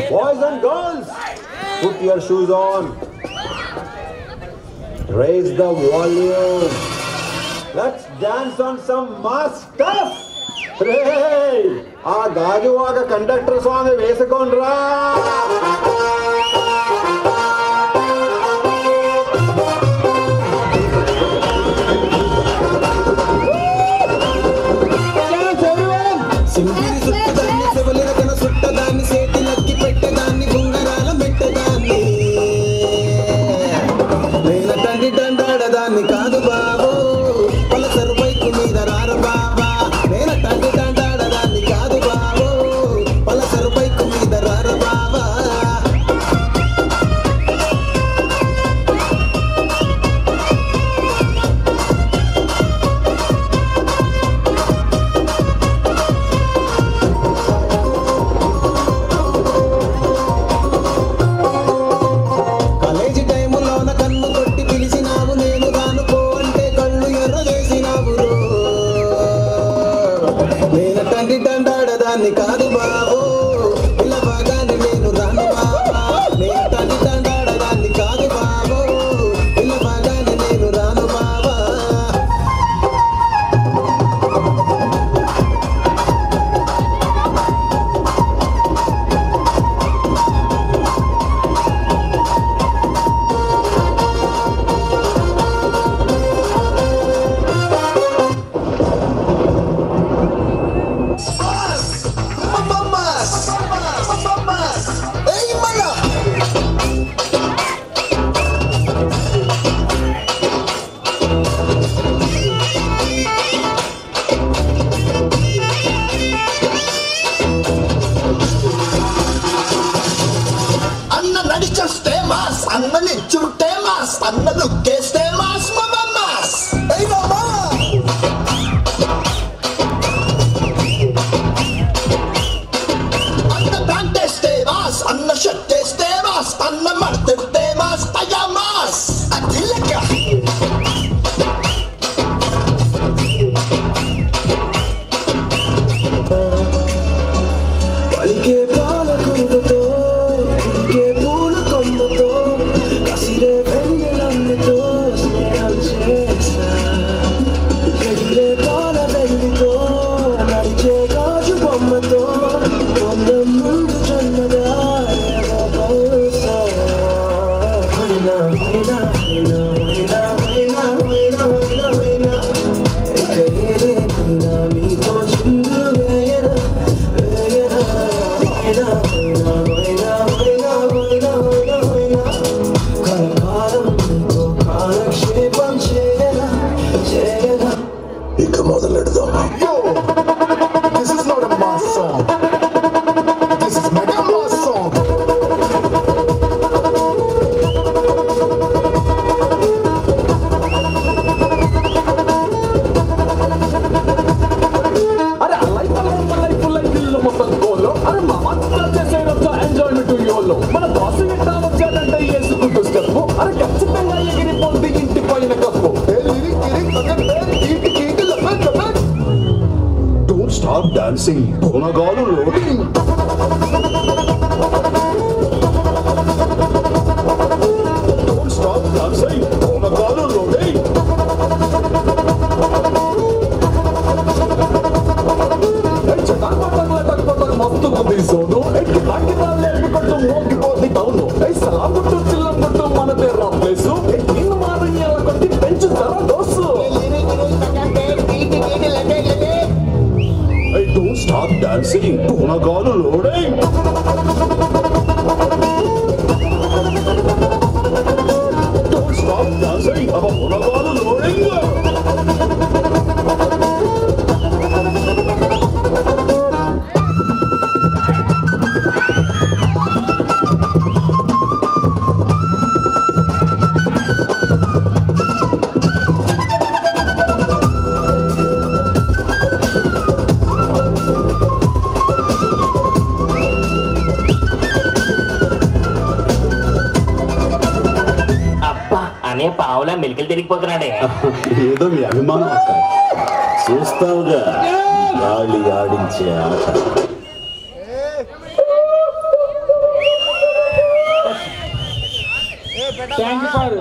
Boys and girls, put your shoes on. Raise the volume. Let's dance on some mass stuff. Hey, aa gaaju vaga conductor song vesukondra. Stop dancing. Bonagalu loading. Don't stop dancing. Bonagalu loading. Hey, chakak mastu kundi zonu. Hey, kitaki dalle ekottu mogi podi tawnu. Hey, salam guttu chillam guttu manade raplesu. Hey, innu marani ala kotti penchu tara dosu. Don't stop dancing. Bonagalu loading. Don't stop dancing. Bonagalu loading. పావులా మెలికలు తిరిగిపోతున్నాడే. ఏదో మీ అభిమానం అక్క. చూస్తావుగా గాలి ఆడించే ఆట. Thank you for